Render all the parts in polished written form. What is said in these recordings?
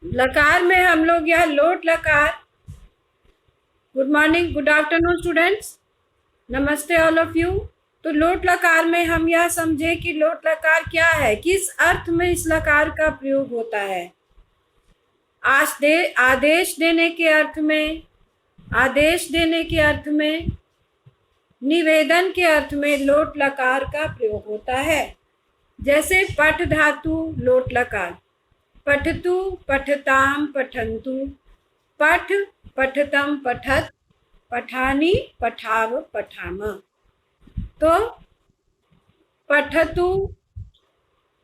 लकार में हम लोग यह लोट लकार। Good morning, good afternoon students, नमस्ते ऑल ऑफ यू। तो लोट लकार में हम यह समझे कि लोट लकार क्या है, किस अर्थ में इस लकार का प्रयोग होता है। आदेश देने के अर्थ में, आदेश देने के अर्थ में, निवेदन के अर्थ में लोट लकार का प्रयोग होता है। जैसे पठ धातु लोट लकार, पठतु पठताम पठन्तु, पठ पठतम पठत, पठानी पठाव पठाम। तो पठतु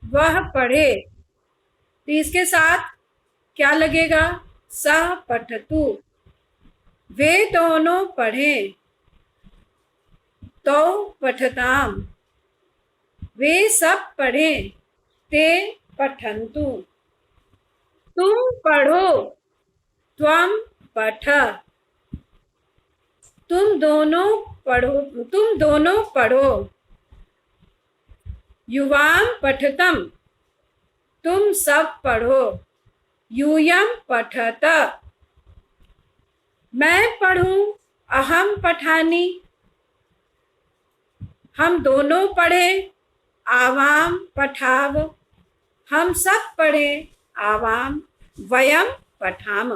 वह पढ़े, तो इसके साथ क्या लगेगा, सह पठतु। वे दोनों पढ़े, तो पठताम। वे सब पढ़े, ते पठन्तु। तुम पढ़ो, त्वम पठ। तुम दोनों पढ़ो। युवाम पठतम, तुम सब पढ़ो। यूयम पठत। मैं पढ़ूं, अहम पठानी। हम दोनों पढ़े, आवाम पठाव। हम सब पढ़े, आवाम वयम पठाम।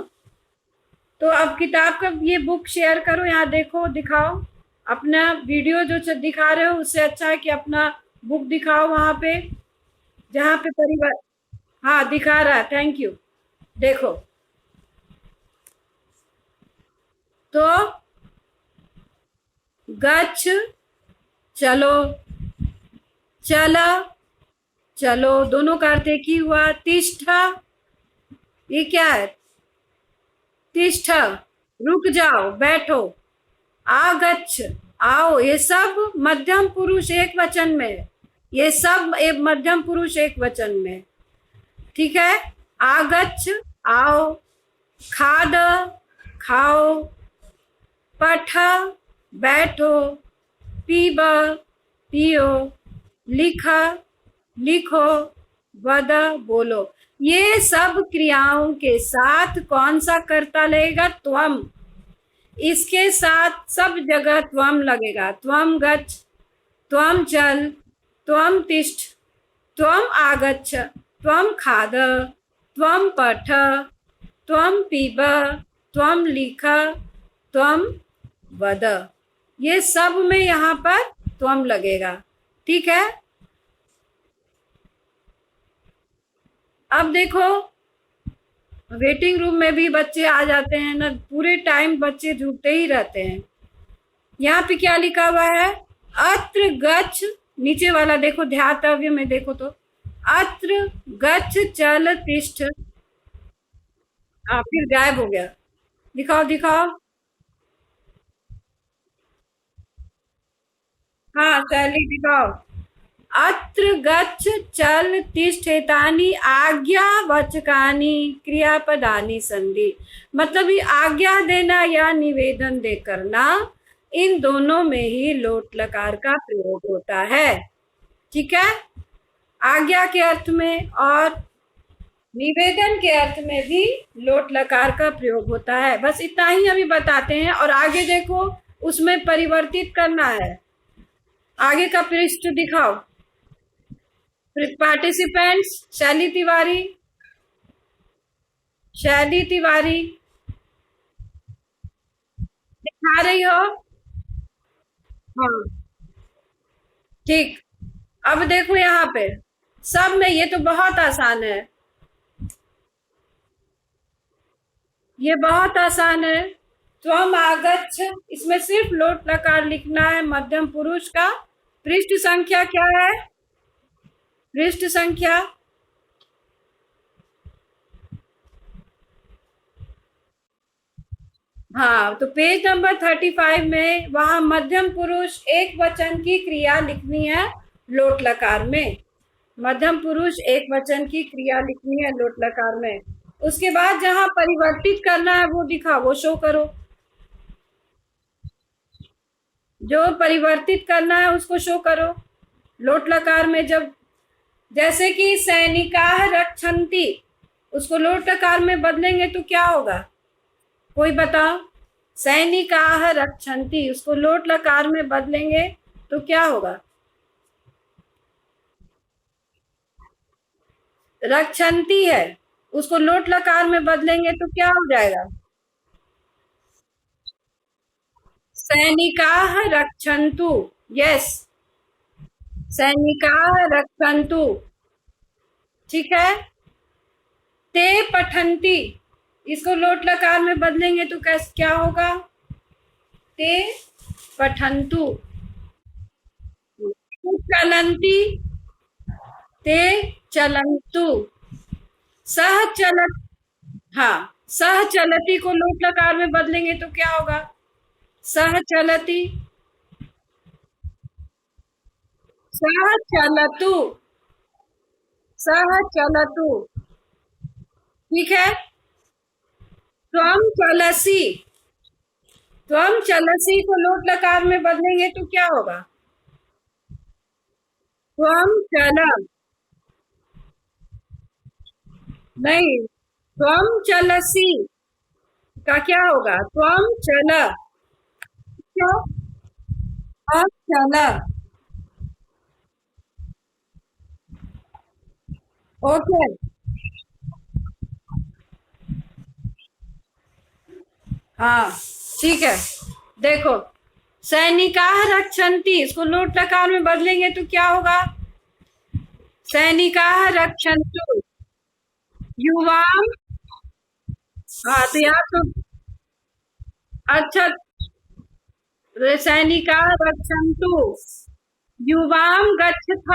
तो अब किताब का ये बुक शेयर करो, यहाँ देखो, दिखाओ अपना वीडियो जो दिखा रहे हो उससे अच्छा है कि अपना बुक दिखाओ वहां पे जहाँ पे परिवार। हाँ दिखा रहा है, थैंक यू। देखो तो गच्छ चलो, चला चलो, दोनों का अर्थ एक ही हुआ। तिष्ठा, ये क्या है, तिष्ठ रुक जाओ, बैठो। आगच्छ आओ, ये सब मध्यम पुरुष एक वचन में, ये सब एक मध्यम पुरुष एक वचन में, ठीक है। आगच्छ आओ, खाद खाओ, पठ बैठो, पीब पियो, लिख लिखो, वद बोलो। ये सब क्रियाओं के साथ कौन सा कर्ता लगेगा, त्वम। इसके साथ सब जगह त्वम लगेगा। त्वम गच्छ, त्वम चल, त्वम तिष्ठ, त्वम आगच्छ, त्वम खाद, त्वम पठ, त्वम पीब, त्वम लिख, त्वम वद। ये सब में यहाँ पर त्वम लगेगा, ठीक है। अब देखो वेटिंग रूम में भी बच्चे आ जाते हैं ना, पूरे टाइम बच्चे जुटते ही रहते हैं। यहाँ पे क्या लिखा हुआ है, अत्र गच्छ, नीचे वाला देखो, ध्यातव्य में देखो तो, अत्र गच्छ चल तिष्ठ। फिर गायब हो गया, दिखाओ दिखाओ। हाँ शैली दिखाओ। अत्र गच्छ चल तिष्ठ एतानि आज्ञावाचकानि क्रियापदानि संधि। मतलब ये आज्ञा देना या निवेदन दे करना, इन दोनों में ही लोट लकार का प्रयोग होता है, ठीक है। आज्ञा के अर्थ में और निवेदन के अर्थ में भी लोट लकार का प्रयोग होता है। बस इतना ही अभी बताते हैं, और आगे देखो उसमें परिवर्तित करना है। आगे का पृष्ठ दिखाओ। पार्टिसिपेंट्स, शैली तिवारी, शैली तिवारी दिखा रही हो? हाँ ठीक। अब देखो यहाँ पे सब में, ये तो बहुत आसान है, ये बहुत आसान है। त्वम आगच्छ, इसमें सिर्फ लोट लकार लिखना है मध्यम पुरुष का। पृष्ठ संख्या क्या है, पृष्ठ संख्या हाँ, तो पेज नंबर 35 में वहां मध्यम पुरुष एक वचन की क्रिया लिखनी है लोट लकार में। मध्यम पुरुष एक वचन की क्रिया लिखनी है लोट लकार में। उसके बाद जहां परिवर्तित करना है वो दिखाओ, वो शो करो। जो परिवर्तित करना है उसको शो करो लोट लकार में। जब जैसे कि सैनिकाः रक्षन्ति, उसको लोट लकार में बदलेंगे तो क्या होगा? कोई बताओ। सैनिकाः रक्षन्ति, उसको लोट लकार में बदलेंगे तो क्या होगा? रक्षन्ति है, उसको लोट लकार में बदलेंगे तो क्या हो जाएगा? सैनिकाः रक्षन्तु। यस, सैनिकाः रक्षन्तु। ठीक है। ते पठन्ति, इसको लोट लकार में बदलेंगे तो कैसे क्या होगा? ते पठन्तु। चलन्ति, ते चलन्तु। सह चलत, हाँ, सह चलती को लोट लकार में बदलेंगे तो क्या होगा? सह चलती, सह चलतु, सह चलतु। ठीक है। त्वम चलसि, त्वम चलसि को लोट लकार में बदलेंगे तो क्या होगा? त्वम चल, नहीं, त्वम चलसि का क्या होगा? त्वम चल, क्या? त्वम चल। ओके। हाँ, ठीक है। देखो, सैनिकाः रक्षन्ति, इसको लोट लकार में बदलेंगे तो क्या होगा? सैनिकाः रक्षन्तु युवाम। हाँ, तो यहाँ तो अच्छा, सैनिकाः रक्षन्तु युवाम गच्छथ,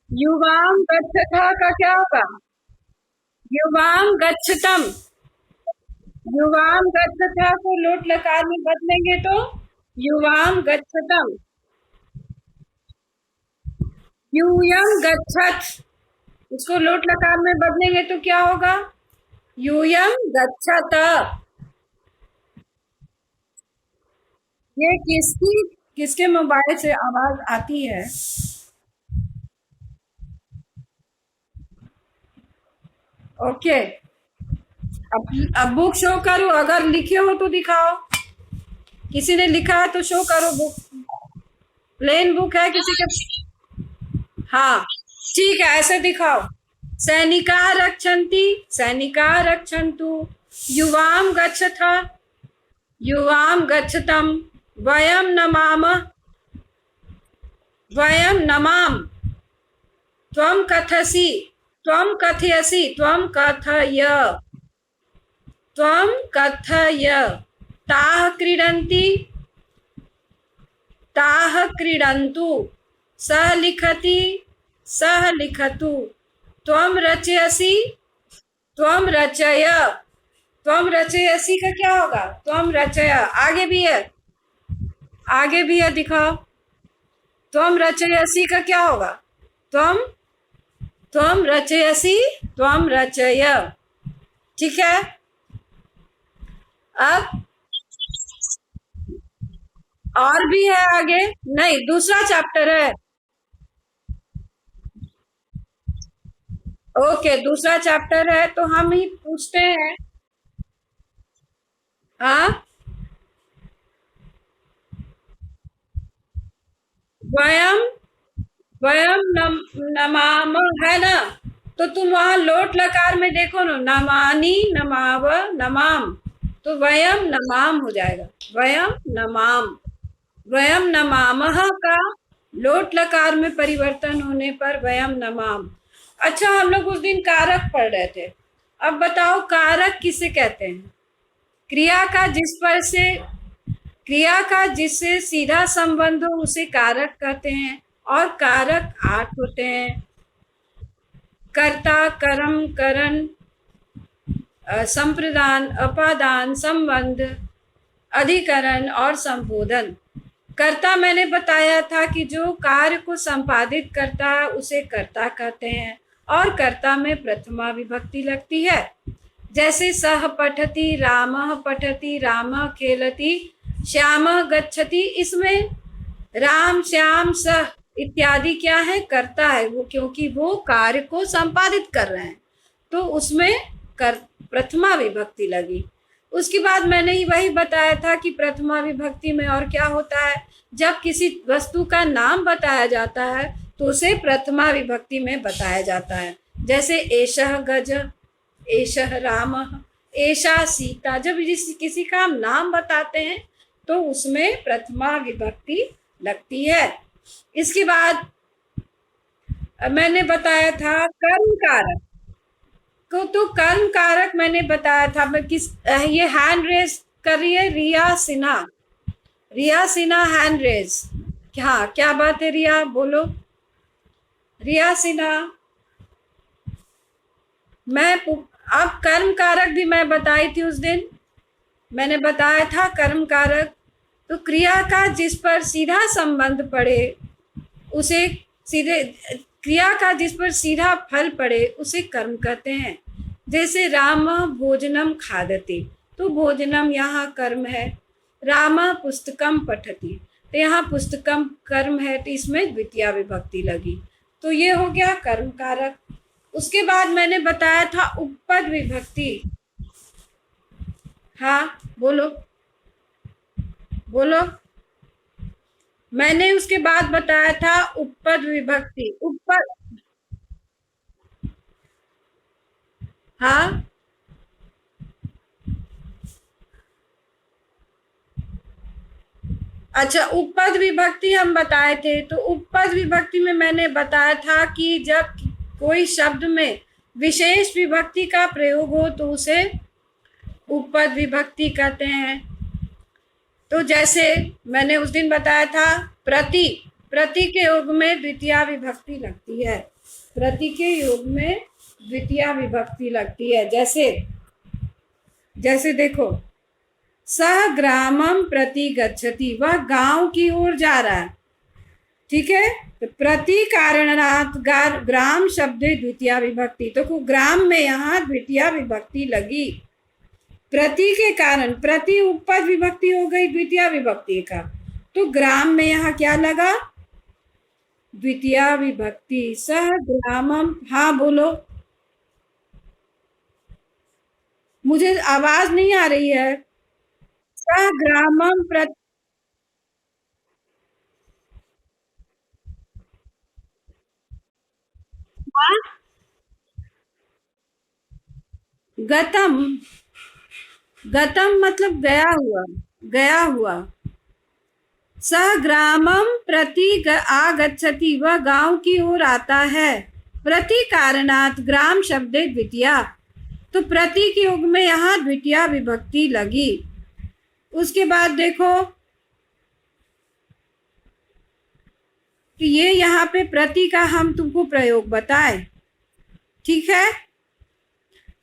युवाम गच्छथ का क्या होगा? युवाम गच्छतम, युवाम गच्छथ को लोट लकार में बदलेंगे तो युवाम गच्छतम। यूयम गच्छत, उसको लोट लकार में बदलेंगे तो क्या होगा? यूयम गच्छत। ये किसके मोबाइल से आवाज आती है? ओके। अब बुक शो करो, अगर लिखे हो तो दिखाओ। किसी ने लिखा है तो शो करो बुक। प्लेन बुक है किसी के? हाँ, ठीक है, ऐसे दिखाओ। सैनिकाः रक्षन्ति, सैनिकाः रक्षन्तु, युवाम गच्छथ, युवाम गच्छतम, वयम नमामः, वयम नमाम, त्वम कथसि, त्वम कथयसि, त्वम कथय, त्वम कथय। ताः क्रीडन्ति, ताः क्रीडन्तु, सः लिखति, सः लिखतु, त्वम रचयसि, त्वम रचय, त्वम रचयसि का क्या होगा? त्वम रचय। आगे भी है, आगे भी है, दिखाओ। त्वम रचयसि का क्या होगा? त्वम, त्वम रचयसि, त्वम रचय। ठीक है। अब और भी है आगे? नहीं, दूसरा चैप्टर है। ओके, दूसरा चैप्टर है तो हम ही पूछते हैं। हाँ, वयम, वयम नमाम है ना, तो तुम वहां लोट लकार में देखो ना, नमानी, नमाव, नमाम, तो वयम नमाम हो जाएगा। वयम नमाम, वयम नमामह का लोट लकार में परिवर्तन होने पर वयम नमाम। अच्छा, हम लोग उस दिन कारक पढ़ रहे थे। अब बताओ, कारक किसे कहते हैं? क्रिया का जिस पर से, क्रिया का जिससे सीधा संबंध हो उसे कारक कहते हैं। और कारक 8 होते हैं: कर्ता, कर्म, करण, संप्रदान, अपादान, संबंध, अधिकरण और संबोधन। कर्ता मैंने बताया था कि जो कार्य को संपादित करता है उसे कर्ता कहते हैं, और कर्ता में प्रथमा विभक्ति लगती है। जैसे सह पठति, रामः पठति, रामः खेलति, श्यामः गच्छति, इसमें राम, श्याम, सह इत्यादि क्या है? कर्ता है वो, क्योंकि वो कार्य को संपादित कर रहे हैं। तो उसमें कर प्रथमा विभक्ति लगी। उसके बाद मैंने ही वही बताया था कि प्रथमा विभक्ति में और क्या होता है, जब किसी वस्तु का नाम बताया जाता है तो उसे प्रथमा विभक्ति में बताया जाता है। जैसे एषः गज, एषः रामः, एषा सीता, जब किसी का हम नाम बताते हैं तो उसमें प्रथमा विभक्ति लगती है। इसके बाद मैंने बताया था कर्म कारक को, तो कर्म कारक मैंने बताया था। मैं किस ये हैंड रेस कर रही है रिया सिन्हा, रिया सिन्हा हैंड रेस। हाँ, क्या बात है रिया, बोलो। रिया सिन्हा, मैं अब कर्म कारक भी मैं बताई थी उस दिन, मैंने बताया था कर्म कारक तो क्रिया का जिस पर सीधा संबंध पड़े उसे सीधे, क्रिया का जिस पर सीधा फल पड़े उसे कर्म कहते हैं। जैसे राम भोजनम खादति, तो भोजनम यहाँ कर्म है। राम पुस्तकम पठति, तो यहाँ पुस्तकम कर्म है, तो इसमें द्वितीया विभक्ति लगी। तो ये हो गया कर्म कारक। उसके बाद मैंने बताया था उपपद विभक्ति। हाँ बोलो बोलो। मैंने उसके बाद बताया था उपपद विभक्ति। उपपद, हाँ अच्छा, उपपद विभक्ति हम बताए थे। तो उपपद विभक्ति में मैंने बताया था कि जब कोई शब्द में विशेष विभक्ति का प्रयोग हो तो उसे उपपद विभक्ति कहते हैं। तो जैसे मैंने उस दिन बताया था प्रति, प्रति के योग में द्वितीया विभक्ति लगती है, प्रति के योग में द्वितीया विभक्ति लगती है। जैसे जैसे देखो, सह ग्रामम प्रति गच्छति, वह गांव की ओर जा रहा है, ठीक है। तो प्रति कारणात् ग्राम शब्द द्वितीया विभक्ति, तो ग्राम में यहाँ द्वितीया विभक्ति लगी। प्रति के कारण, प्रति उपपद विभक्ति हो गई द्वितीया विभक्ति का, तो ग्राम में यहाँ क्या लगा, द्वितीया विभक्ति। सह ग्रामम, हाँ बोलो, मुझे आवाज नहीं आ रही है। सह ग्रामम प्रति, गतम, गतम मतलब गया हुआ, गया हुआ। सह ग्रामम प्रति आगच्छति, वह गांव की ओर आता है। प्रति कारणात् ग्राम शब्दे द्वितीया, तो प्रति के युग में यहाँ द्वितीया विभक्ति लगी। उसके बाद देखो कि ये यहाँ पे प्रति का हम तुमको प्रयोग बताए, ठीक है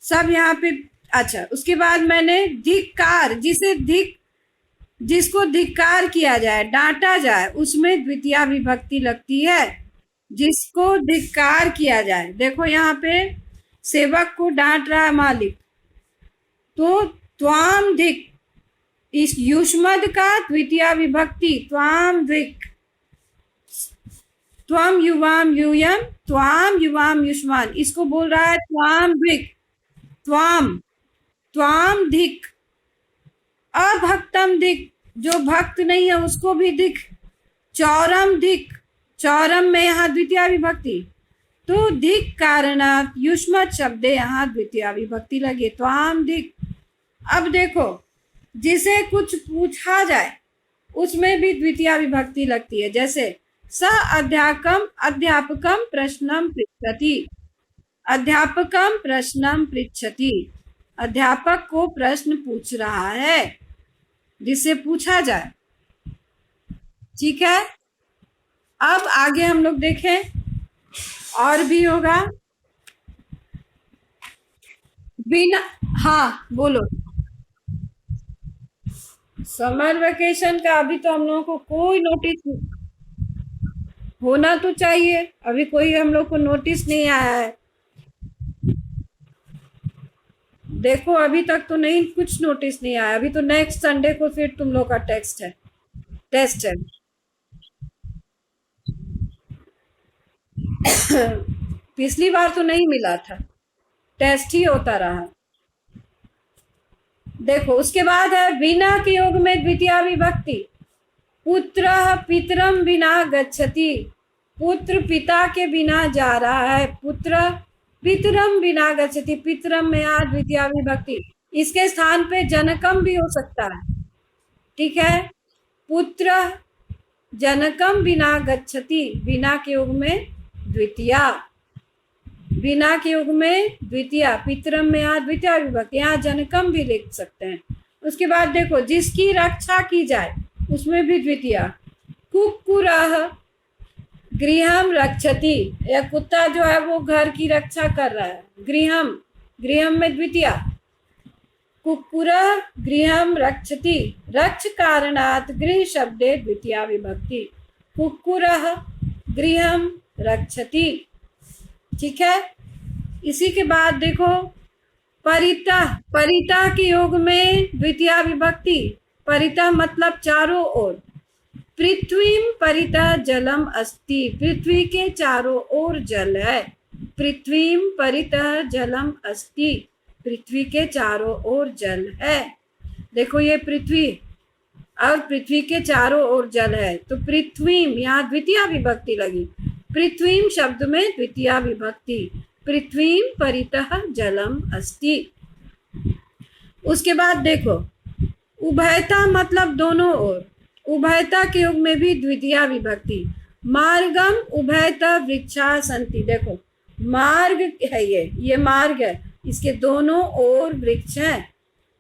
सब यहाँ पे। अच्छा, उसके बाद मैंने धिक्कार, जिसको धिक्कार किया जाए, डांटा जाए, उसमें द्वितीया विभक्ति लगती है। जिसको धिक्कार किया जाए, देखो यहाँ पे सेवक को डांट रहा है मालिक, तो त्वाम धिक, इस युष्मद का द्वितीया विभक्ति त्वाम धिक। त्वम युवाम यूयम, त्वाम युवाम युष्मान, इसको बोल रहा है त्वाम धिक, त्वाम, त्वाम धिक। अभक्तम धिक, जो भक्त नहीं है उसको भी धिक। चौरम धिक, चौरम में यहाँ द्वितीया विभक्ति, तो धिक कारणात् युष्मत् शब्दे यहाँ द्वितीया विभक्ति लगी, त्वाम धिक। अब देखो, जिसे कुछ पूछा जाए उसमें भी द्वितीया विभक्ति लगती है। जैसे स अध्यापकम, अध्यापकम प्रश्नम पृच्छति, अध्यापकम प्रश्नम पृच्छति, अध्यापक को प्रश्न पूछ रहा है, जिसे पूछा जाए, ठीक है। अब आगे हम लोग देखें, और भी होगा बिना, हाँ बोलो। समर वेकेशन का अभी तो हम लोगों को कोई नोटिस, होना तो चाहिए, अभी कोई हम लोग को नोटिस नहीं आया है। देखो अभी तक तो नहीं, कुछ नोटिस नहीं आया। अभी तो नेक्स्ट संडे को फिर तुम लोग का टेस्ट है, टेस्ट है। पिछली बार तो नहीं मिला था। टेस्ट ही होता रहा। देखो उसके बाद है बिना के योग में द्वितीया विभक्ति। पुत्र पितरम बिना गच्छति, पुत्र पिता के बिना जा रहा है। पुत्र पितरम बिना गच्छति, पितरम में आ द्वितीया विभक्ति। इसके स्थान पे जनकम भी हो सकता है, ठीक है। पुत्र जनकम बिना गच्छति, बिना के योग में द्वितीया, बिना के योग में द्वितीया, पितरम में आ द्वितीया विभक्ति, यहाँ जनकम भी लिख सकते हैं। उसके बाद देखो जिसकी रक्षा की जाए उसमें भी द्वितीया। कुक्कुरः गृहम रक्षति, यह कुत्ता जो है वो घर की रक्षा कर रहा है। गृहम, गृहम में द्वितीया। कुक्कुरः गृहम रक्षति, रक्ष कारणात् गृह शब्दे द्वितीया विभक्ति। कुक्कुरः गृहम रक्षति, ठीक है। इसी के बाद देखो परितः, परितः के योग में द्वितीया विभक्ति। परितः मतलब चारों ओर। पृथ्वीं परितः जलम अस्ति, पृथ्वी के चारों ओर जल है। पृथ्वीं परितः जलम अस्ति, पृथ्वी के चारों ओर जल है। देखो ये पृथ्वी और पृथ्वी के चारों ओर जल है, तो पृथ्वीं यहाँ द्वितीया विभक्ति लगी। पृथ्वीं शब्द में द्वितीया विभक्ति। पृथ्वीं परितः जलम अस्ति। उसके बाद देखो उभयता मतलब दोनों ओर। उभयता के योग में भी द्वितीया विभक्ति। मार्गम उभयता वृक्षा सन्ति, देखो मार्ग है, ये मार्ग है, इसके दोनों ओर वृक्ष है।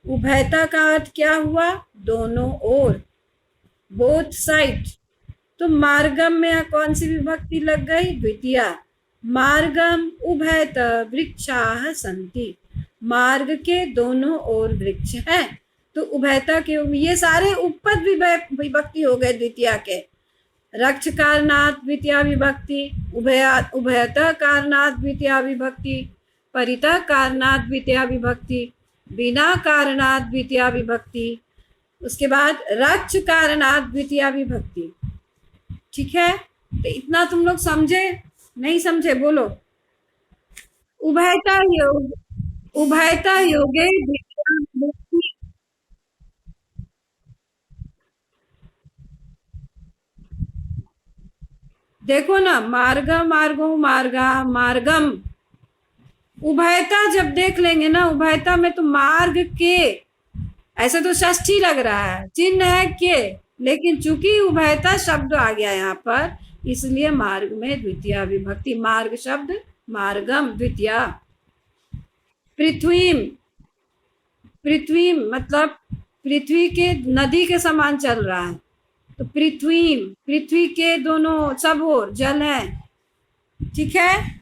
उभयता का अर्थ क्या हुआ? दोनों ओर, बोथ साइड। तो मार्गम में कौन सी विभक्ति लग गई? द्वितीया। मार्गम उभयत वृक्षाः सन्ति, मार्ग के दोनों ओर वृक्ष हैं। तो उभयता के, ये सारे उपपद विभक्ति हो गए द्वितीया के। रक्ष कारणात् द्वितीया विभक्ति, उभयतः कारणात् द्वितीया विभक्ति, परितः कारणात् द्वितीया विभक्ति, बिना कारणात् द्वितीया विभक्ति, उसके बाद रक्ष कारणात् द्वितीया विभक्ति। ठीक है, तो इतना तुम लोग समझे? नहीं समझे बोलो। उभयता योग, उभयता योगे द्वितीया विभक्ति। देखो ना, मार्ग मार्गो मार्गा मार्गम, उभयता जब देख लेंगे ना, उभयता में तो मार्ग के, ऐसे तो षष्ठी लग रहा है, चिन्ह है के, लेकिन चूंकि उभयता शब्द आ गया यहाँ पर, इसलिए मार्ग में द्वितीया विभक्ति। मार्ग शब्द मार्गम द्वितीया। पृथ्वीम, पृथ्वी मतलब पृथ्वी के नदी के समान चल रहा है, तो पृथ्वी, पृथ्वी के दोनों सब ओर जल है। ठीक है।